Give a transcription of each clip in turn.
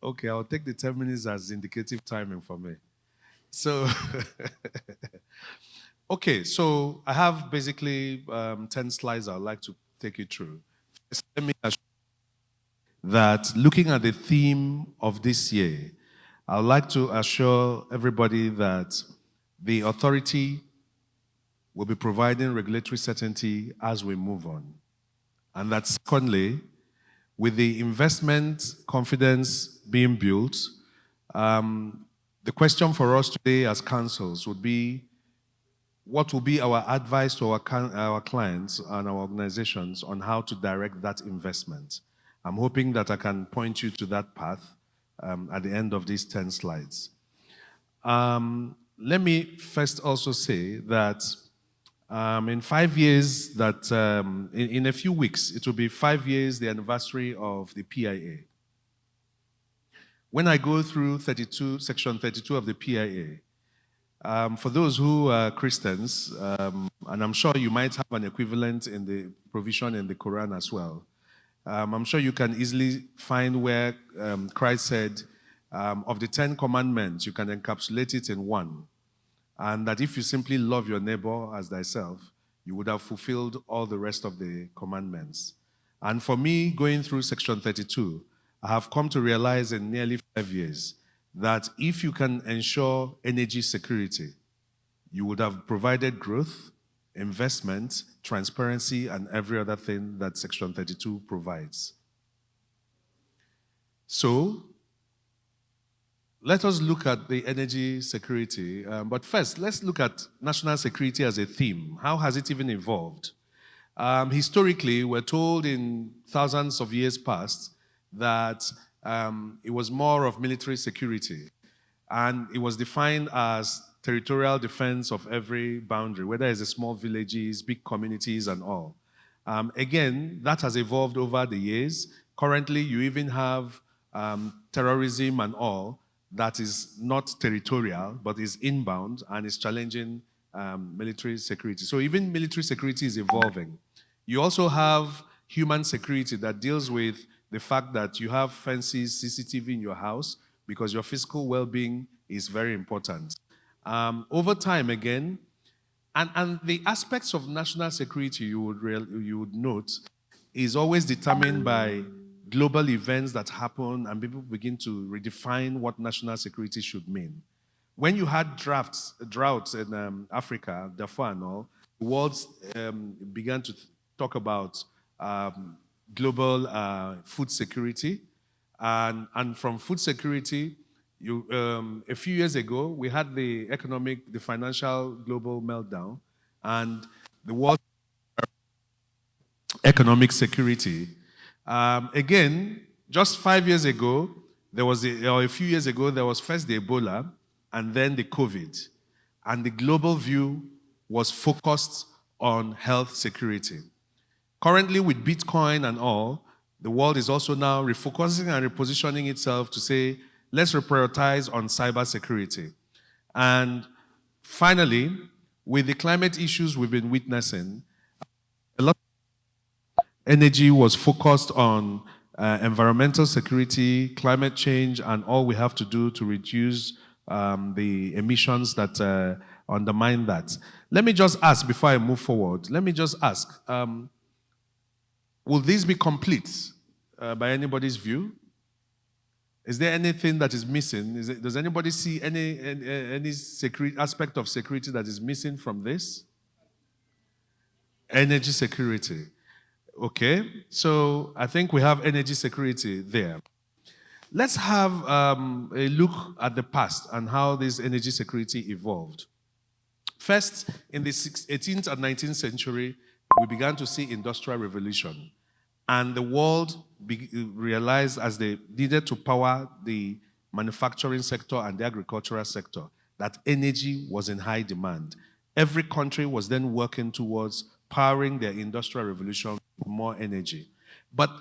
Okay, I'll take the 10 minutes as indicative timing for me. So, okay, so I have basically 10 slides I'd like to take you through. First, let me assure that looking at the theme of this year, I'd like to assure everybody that the authority will be providing regulatory certainty as we move on. And that secondly, with the investment confidence being built, the question for us today as counsels would be, what will be our advice to our clients and our organizations on how to direct that investment? I'm hoping that I can point you to that path at the end of these 10 slides. Let me first also say that in 5 years, in a few weeks, it will be 5 years, the anniversary of the PIA. When I go through section 32 of the PIA, for those who are Christians, and I'm sure you might have an equivalent in the provision in the Quran as well, I'm sure you can easily find where Christ said, of the 10 commandments, you can encapsulate it in one. And that if you simply love your neighbor as thyself, you would have fulfilled all the rest of the commandments. And for me, going through section 32, I have come to realize in nearly 5 years that if you can ensure energy security, you would have provided growth, investment, transparency, and every other thing that section 32 provides. So, let us look at the energy security. But first, let's look at national security as a theme. How has it even evolved? Historically, we're told in thousands of years past that it was more of military security. And it was defined as territorial defense of every boundary, whether it's small villages, big communities, and all. Again, that has evolved over the years. Currently, you even have terrorism and all that is not territorial, but is inbound and is challenging military security. So even military security is evolving. You also have human security that deals with the fact that you have fences, CCTV in your house, because your physical well-being is very important. Over time, again, and the aspects of national security you would note is always determined by global events that happen, and people begin to redefine what national security should mean. When you had droughts in Africa, Darfur and all, the world began to talk about global food security. And from food security, a few years ago, we had the financial global meltdown, and the world economic security. Again, just 5 years ago, or a few years ago, there was first the Ebola and then the COVID. And the global view was focused on health security. Currently, with Bitcoin and all, the world is also now refocusing and repositioning itself to say, let's reprioritize on cyber security. And finally, with the climate issues we've been witnessing, a lot of energy was focused on environmental security, climate change, and all we have to do to reduce the emissions that undermine that. Let me just ask, before I move forward, will this be complete by anybody's view? Is there anything that is missing? Does anybody see any aspect of security that is missing from this? Energy security. Okay, so I think we have energy security there. Let's have a look at the past and how this energy security evolved. First, in the 18th and 19th century, we began to see industrial revolution. And the world realized, as they needed to power the manufacturing sector and the agricultural sector, that energy was in high demand. Every country was then working towards powering their industrial revolution with more energy. But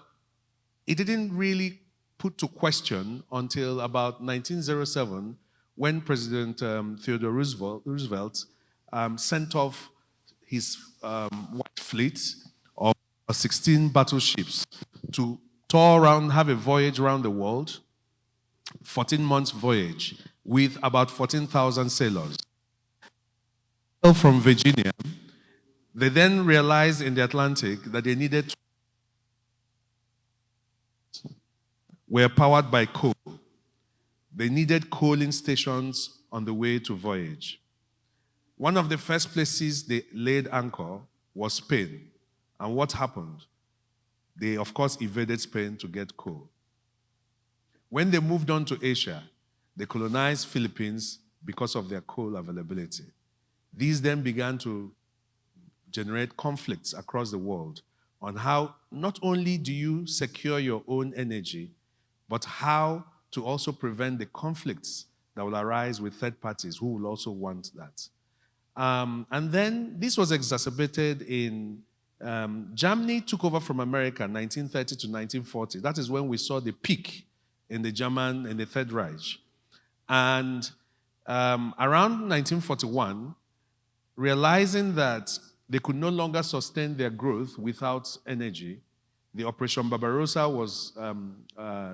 it didn't really put to question until about 1907, when President Theodore Roosevelt sent off his white fleet of 16 battleships to tour around, have a voyage around the world, 14 months voyage with about 14,000 sailors. From Virginia, they then realized in the Atlantic that they needed were powered by coal. They needed coaling stations on the way to voyage. One of the first places they laid anchor was Spain. And what happened? They, of course, evaded Spain to get coal. When they moved on to Asia, they colonized Philippines because of their coal availability. These then began to generate conflicts across the world on how not only do you secure your own energy, but how to also prevent the conflicts that will arise with third parties who will also want that. And then this was exacerbated in Germany took over from America 1930 to 1940. That is when we saw the peak in the Third Reich. And around 1941, realizing that they could no longer sustain their growth without energy, the Operation Barbarossa was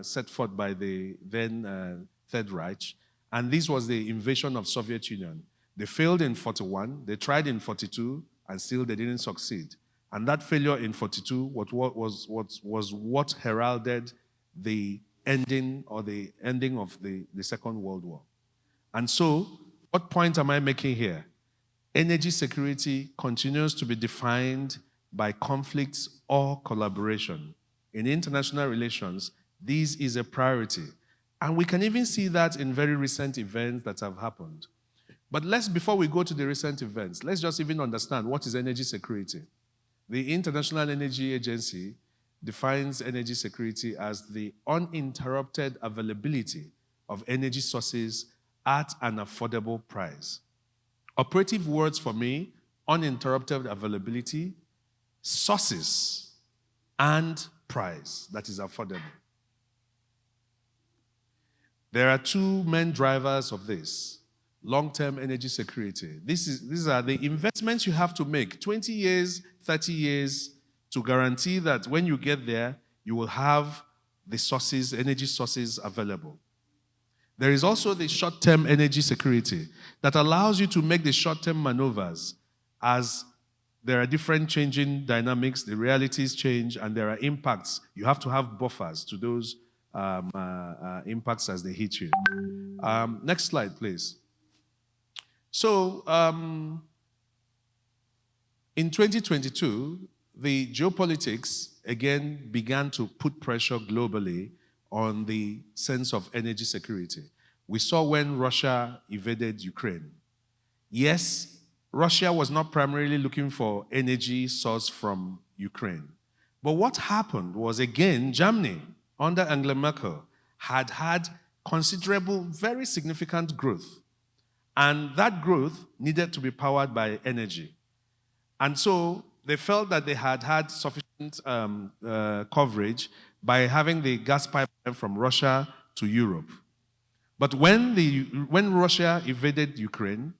set forth by the then Third Reich, and this was the invasion of Soviet Union. They failed in 41, they tried in 42, and still they didn't succeed. And that failure in 42 was what heralded the ending of the Second World War. And so, what point am I making here? Energy security continues to be defined by conflicts or collaboration. In international relations, this is a priority. And we can even see that in very recent events that have happened. But before we go to the recent events, let's just even understand what is energy security. The International Energy Agency defines energy security as the uninterrupted availability of energy sources at an affordable price. Operative words for me: uninterrupted availability, sources, and price that is affordable. There are two main drivers of this. Long-term energy security. These are the investments you have to make, 20 years, 30 years, to guarantee that when you get there, you will have the sources, energy sources available. There is also the short-term energy security that allows you to make the short-term maneuvers as there are different changing dynamics, the realities change, and there are impacts. You have to have buffers to those impacts as they hit you. Next slide, please. So, in 2022, the geopolitics again began to put pressure globally on the sense of energy security. We saw when Russia invaded Ukraine. Yes, Russia was not primarily looking for energy source from Ukraine. But what happened was, again, Germany, under Angela Merkel, had considerable, very significant growth. And that growth needed to be powered by energy. And so they felt that they had sufficient coverage by having the gas pipeline from Russia to Europe. But when Russia invaded Ukraine,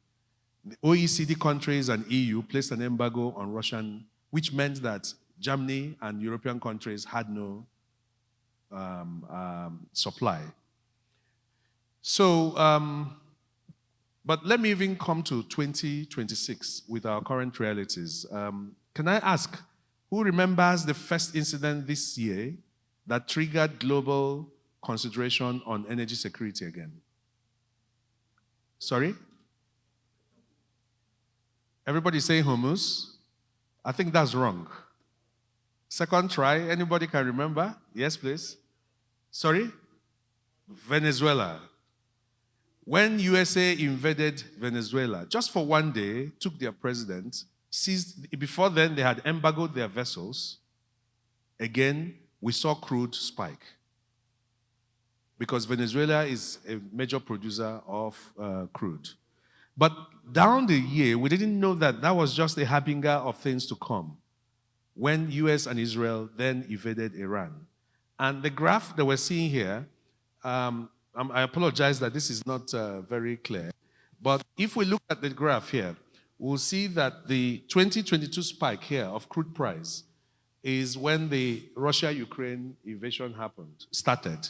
the OECD countries and EU placed an embargo on Russian, which meant that Germany and European countries had no supply. So, but let me even come to 2026 with our current realities. Can I ask, who remembers the first incident this year that triggered global consideration on energy security again? Sorry? Everybody saying Hormuz? I think that's wrong. Second try, anybody can remember? Yes, please. Sorry? Venezuela. When USA invaded Venezuela, just for one day, took their president, before then they had embargoed their vessels. Again, we saw crude spike. Because Venezuela is a major producer of crude. But down the year, we didn't know that that was just a harbinger of things to come when US and Israel then invaded Iran. And the graph that we're seeing here, I apologize that this is not very clear, but if we look at the graph here, we'll see that the 2022 spike here of crude price is when the Russia-Ukraine invasion started.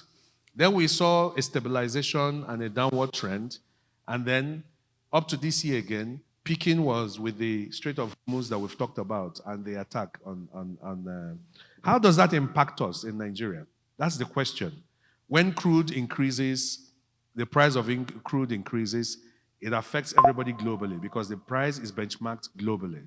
Then we saw a stabilization and a downward trend. And then up to this year again, peaking was with the Strait of Hormuz that we've talked about and the attack on how does that impact us in Nigeria? That's the question. When crude increases, the price of crude increases, it affects everybody globally because the price is benchmarked globally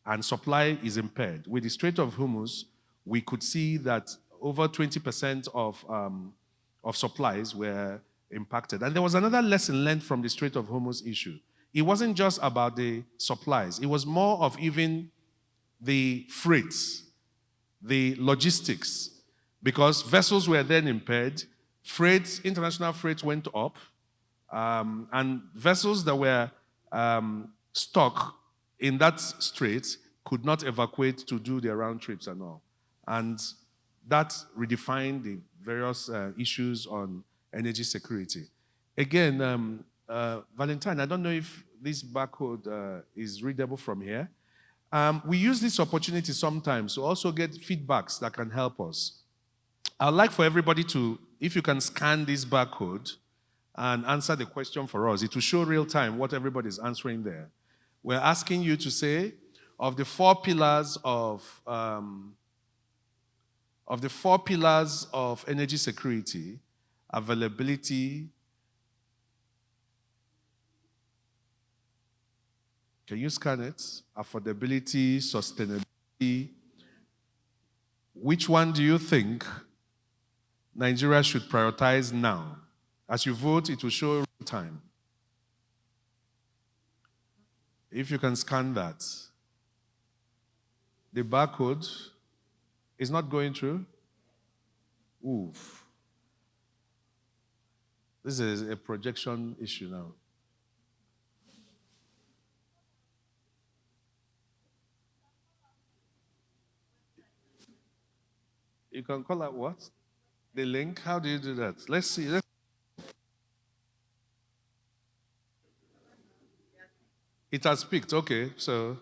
and supply is impaired. With the Strait of Hormuz, we could see that over 20% of supplies were impacted. And there was another lesson learned from the Strait of Hormuz issue. It wasn't just about the supplies. It was more of even the freights, the logistics, because vessels were then impaired, freight, international freight went up, and vessels that were stuck in that strait could not evacuate to do their round trips and all. And that redefined the various issues on energy security. Again, Valentine, I don't know if this barcode is readable from here. We use this opportunity sometimes to also get feedbacks that can help us. I'd like for everybody to, if you can scan this barcode and answer the question for us, it will show real time what everybody's answering there. We're asking you to say, of the four pillars of energy security, availability, can you scan it? Affordability, sustainability. Which one do you think Nigeria should prioritize now? As you vote, it will show real time. If you can scan that. The barcode is not going through. Oof. This is a projection issue now. You can call out what? The link? How do you do that? Let's see. It has picked. Okay, so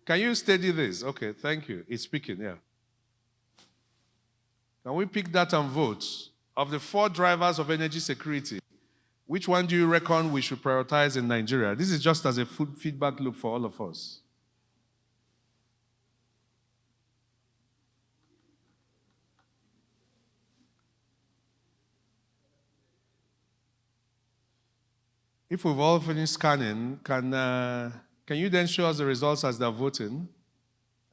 can you steady this? Okay, thank you. It's speaking, yeah. Can we pick that and vote? Of the four drivers of energy security, which one do you reckon we should prioritize in Nigeria? This is just as a feedback loop for all of us. If we've all finished scanning, can you then show us the results as they're voting?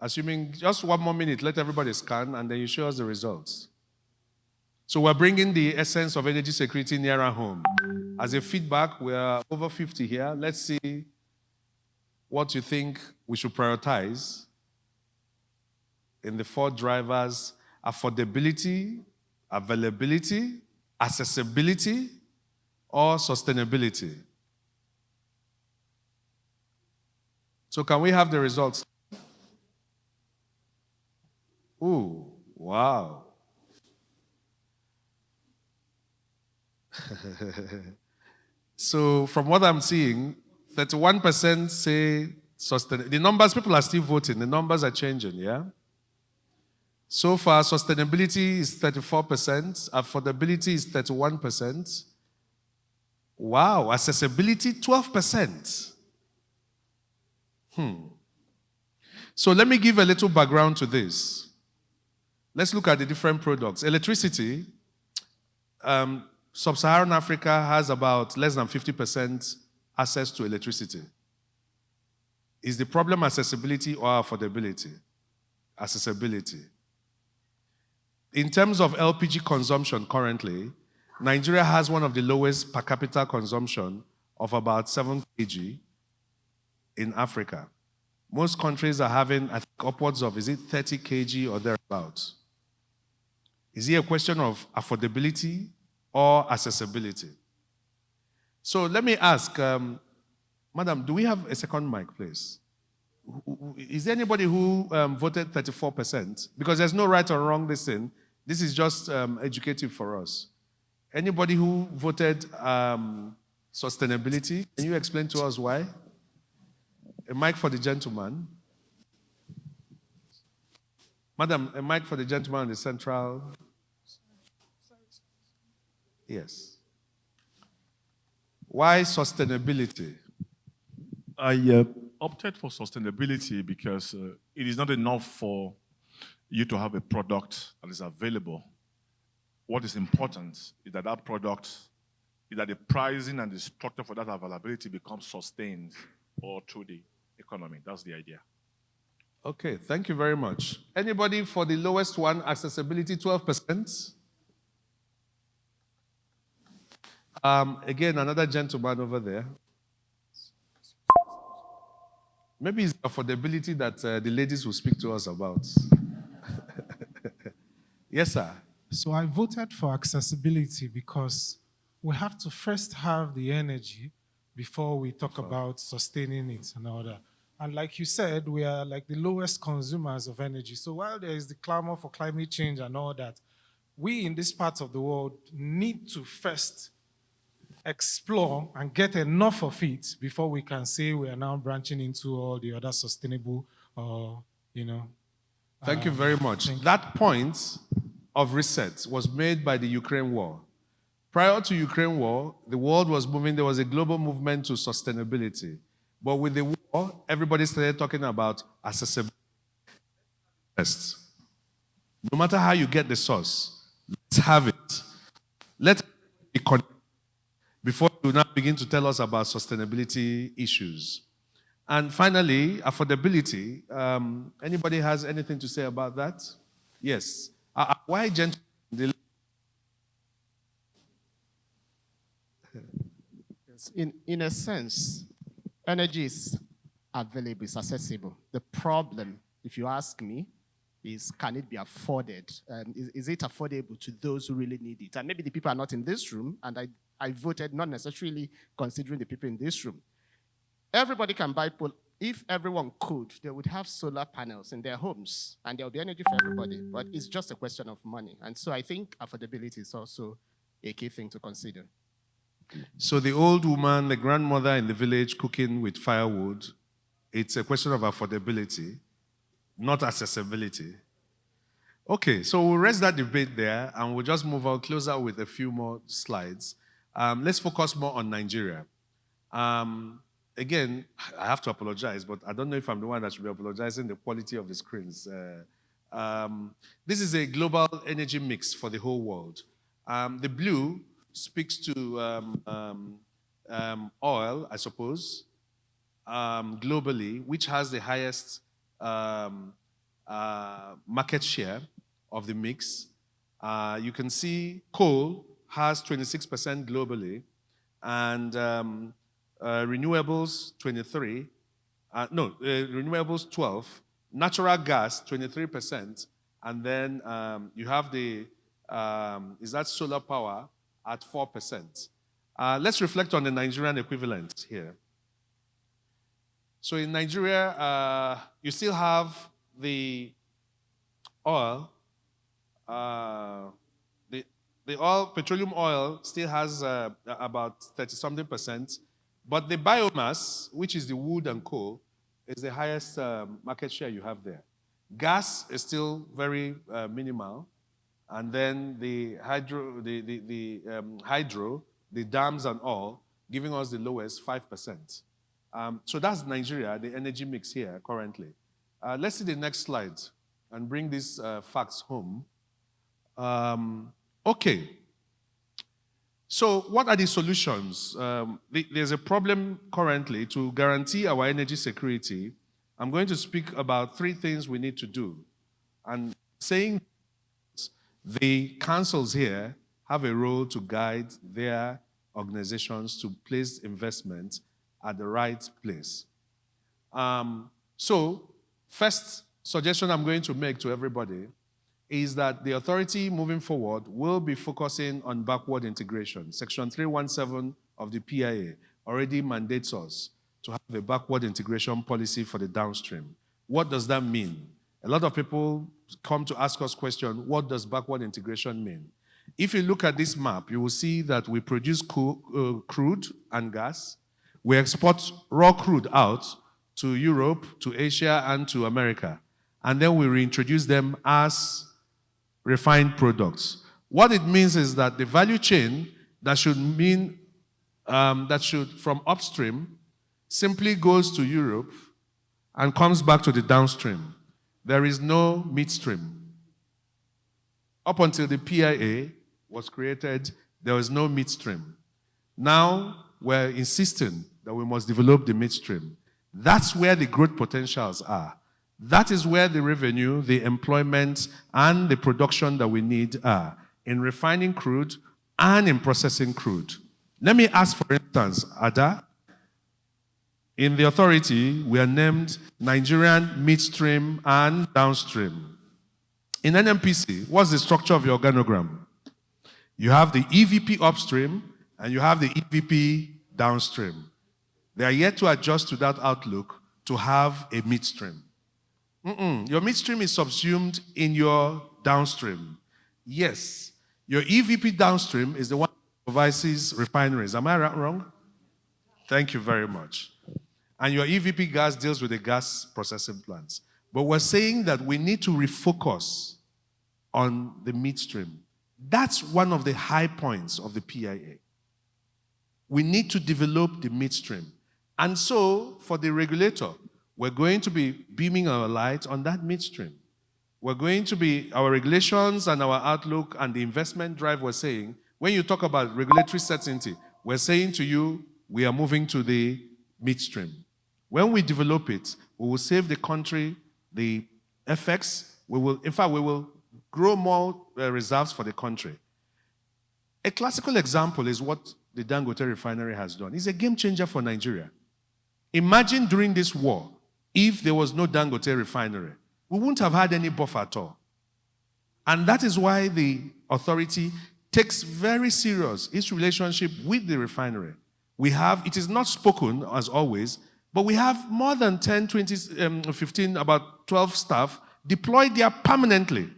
Assuming just one more minute, let everybody scan, and then you show us the results. So we're bringing the essence of energy security nearer home. As a feedback, we're over 50 here. Let's see what you think we should prioritize in the four drivers: affordability, availability, accessibility, or sustainability. So can we have the results? Ooh, wow. So from what I'm seeing, 31% say sustainability. The numbers, people are still voting. The numbers are changing, yeah? So far, sustainability is 34%. Affordability is 31%. Wow, accessibility, 12%. So let me give a little background to this. Let's look at the different products. Electricity, Sub-Saharan Africa has about less than 50% access to electricity. Is the problem accessibility or affordability? Accessibility. In terms of LPG consumption currently, Nigeria has one of the lowest per capita consumption of about 7 kg in Africa. Most countries are having, I think, upwards of, is it 30 kg or thereabouts? Is it a question of affordability or accessibility? So let me ask, Madam, do we have a second mic, please? Is there anybody who voted 34%? Because there's no right or wrong listen. This is just educative for us. Anybody who voted sustainability, can you explain to us why? A mic for the gentleman. Madam, a mic for the gentleman in the central. Yes. Why sustainability? I opted for sustainability because it is not enough for you to have a product that is available. What is important is that that product, is that the pricing and the structure for that availability becomes sustained all through the economy. That's the idea. Okay, thank you very much. Anybody for the lowest one, accessibility 12%? Again, another gentleman over there. Maybe it's affordability that the ladies will speak to us about. Yes, sir. So I voted for accessibility because we have to first have the energy before we talk about sustaining it and all that. And like you said, we are like the lowest consumers of energy. So while there is the clamor for climate change and all that, we in this part of the world need to first explore and get enough of it before we can say we are now branching into all the other sustainable, Thank you very much. That point of reset was made by the Ukraine war. Prior to Ukraine war, the world was moving, there was a global movement to sustainability. But with the war, everybody started talking about accessibility. No matter how you get the source, let's have it. Let's be connected before you now begin to tell us about sustainability issues. And finally, affordability. Anybody has anything to say about that? Yes. Why gentlemen? In a sense, energy is available, it's accessible. The problem, if you ask me, is can it be afforded? Is it affordable to those who really need it? And maybe the people are not in this room, and I voted not necessarily considering the people in this room. Everybody can buy if everyone could, they would have solar panels in their homes, and there will be energy for everybody. But it's just a question of money. And so I think affordability is also a key thing to consider. So the old woman, the grandmother in the village cooking with firewood, it's a question of affordability, not accessibility. Okay, so we'll rest that debate there, and we'll just move on closer with a few more slides. Let's focus more on Nigeria. Again, I have to apologize, but I don't know if I'm the one that should be apologizing the quality of the screens. This is a global energy mix for the whole world. The blue speaks to oil, I suppose, globally, which has the highest market share of the mix. You can see coal has 26% globally, and renewables 23, renewables 12, natural gas 23%, and then you have the is that solar power at 4%. Let's reflect on the Nigerian equivalent here. So in Nigeria, you still have the oil. The oil, petroleum oil, still has about 30-something%. But the biomass, which is the wood and coal, is the highest market share you have there. Gas is still very minimal. And then the hydro, the dams and all, giving us the lowest 5%. So that's Nigeria, the energy mix here currently. Let's see the next slide and bring these facts home. Okay. So what are the solutions? There's a problem currently to guarantee our energy security. I'm going to speak about 3 things we need to do. And saying the councils here have a role to guide their organizations to place investment at the right place. So, first suggestion I'm going to make to everybody is that the authority moving forward will be focusing on backward integration. Section 317 of the PIA already mandates us to have a backward integration policy for the downstream. What does that mean? A lot of people come to ask us questions, what does backward integration mean? If you look at this map, you will see that we produce crude and gas. We export raw crude out to Europe, to Asia, and to America. And then we reintroduce them as refined products. What it means is that the value chain that should mean, from upstream, simply goes to Europe and comes back to the downstream. There is no midstream. Up until the PIA was created, there was no midstream. Now, we're insisting that we must develop the midstream. That's where the growth potentials are. That is where the revenue, the employment, and the production that we need are, in refining crude and in processing crude. Let me ask, for instance, Ada, in the authority, we are named Nigerian Midstream and Downstream. In NMPC, what's the structure of your organogram? You have the EVP upstream and you have the EVP downstream. They are yet to adjust to that outlook to have a midstream. Your midstream is subsumed in your downstream. Yes, your EVP downstream is the one that supervises refineries. Am I wrong? Thank you very much. And your EVP gas deals with the gas processing plants. But we're saying that we need to refocus on the midstream. That's one of the high points of the PIA. We need to develop the midstream. And so, for the regulator, we're going to be beaming our light on that midstream. We're going to be, our regulations and our outlook and the investment drive, we're saying, when you talk about regulatory certainty, we're saying to you, we are moving to the midstream. When we develop it, we will save the country the FX. We will grow more reserves for the country. A classical example is what the Dangote refinery has done. It's a game changer for Nigeria. Imagine during this war, if there was no Dangote refinery, we wouldn't have had any buffer at all. And that is why the authority takes very serious its relationship with the refinery. It is not spoken as always, but we have more than 10, 20, 15, about 12 staff deployed there permanently,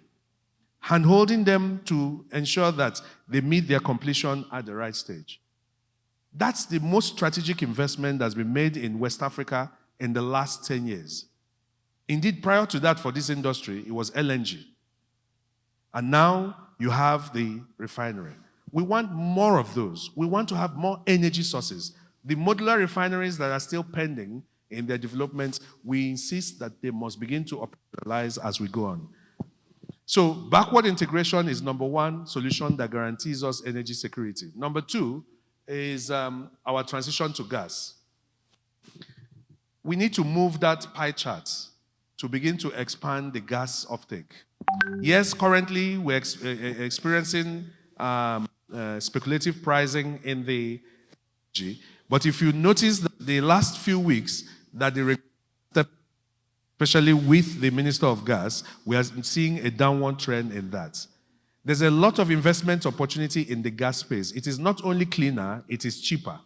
hand-holding them to ensure that they meet their completion at the right stage. That's the most strategic investment that's been made in West Africa in the last 10 years. Indeed, prior to that, for this industry, it was LNG. And now you have the refinery. We want more of those. We want to have more energy sources. The modular refineries that are still pending in their development, we insist that they must begin to operationalize as we go on. So backward integration is number one solution that guarantees us energy security. Number two is our transition to gas. We need to move that pie chart to begin to expand the gas offtake. Yes, currently we're experiencing speculative pricing in the energy. But if you notice that the last few weeks that especially with the Minister of Gas, we are seeing a downward trend in that. There's a lot of investment opportunity in the gas space. It is not only cleaner, it is cheaper.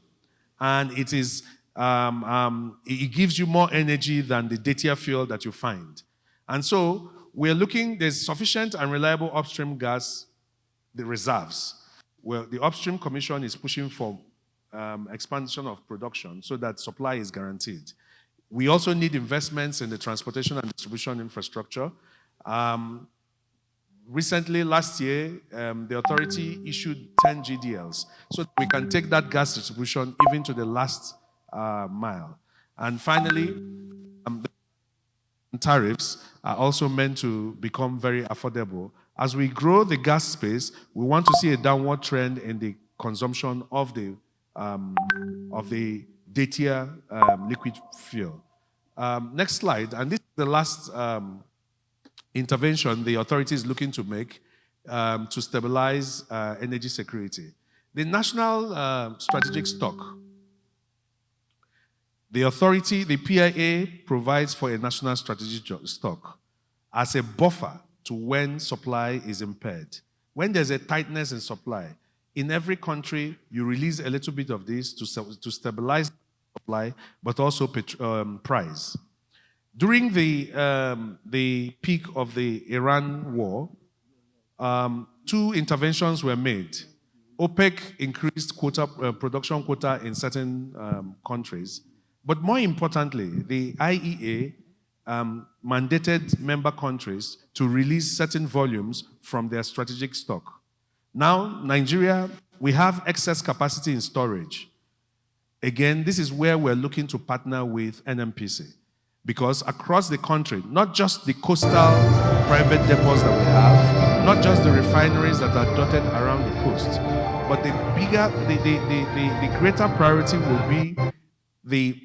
And it is it gives you more energy than the dirtier fuel that you find. And so we're looking, there's sufficient and reliable upstream gas, the reserves. Well, the Upstream Commission is pushing for expansion of production so that supply is guaranteed. We also need investments in the transportation and distribution infrastructure. Recently, last year, the authority issued 10 GDLs so that we can take that gas distribution even to the last mile. And finally, tariffs are also meant to become very affordable. As we grow the gas space, we want to see a downward trend in the consumption of the dirtier liquid fuel. Next slide, and this is the last intervention the authority is looking to make to stabilize energy security. The National Strategic Stock. The authority, the PIA, provides for a national strategic stock as a buffer to when supply is impaired. When there's a tightness in supply, in every country, you release a little bit of this to stabilize supply, but also price. During the peak of the Iran war, 2 interventions were made. OPEC increased production quota in certain countries. But more importantly, the IEA mandated member countries to release certain volumes from their strategic stock. Now, Nigeria, we have excess capacity in storage. Again, this is where we're looking to partner with NMPC. Because across the country, not just the coastal private depots that we have, not just the refineries that are dotted around the coast, but the greater priority will be the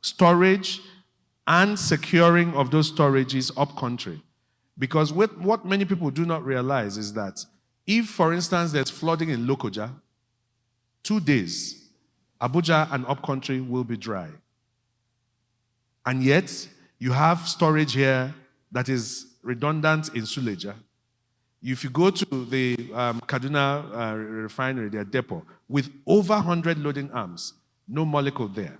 storage and securing of those storages up country. Because what many people do not realize is that if, for instance, there's flooding in Lokoja, 2 days, Abuja and up country will be dry. And yet, you have storage here that is redundant in Suleja. If you go to the Kaduna refinery, their depot, with over 100 loading arms, no molecule there.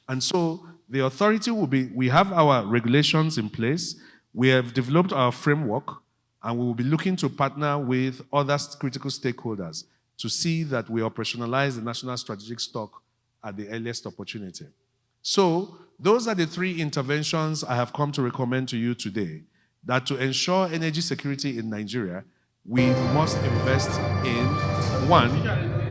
And so the authority will be, we have our regulations in place, we have developed our framework, and we will be looking to partner with other critical stakeholders to see that we operationalize the national strategic stock at the earliest opportunity. So, those are the 3 interventions I have come to recommend to you today, that to ensure energy security in Nigeria, we must invest in, 1,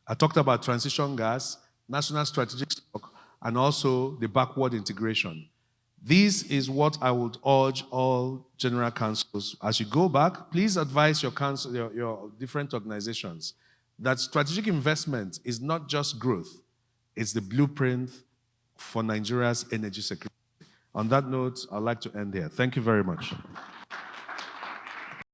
I talked about transition gas, national strategic stock, and also the backward integration. This is what I would urge all general councils. As you go back, please advise your council, your different organizations, that strategic investment is not just growth, it's the blueprint for Nigeria's energy security. On that note, I'd like to end here. Thank you very much.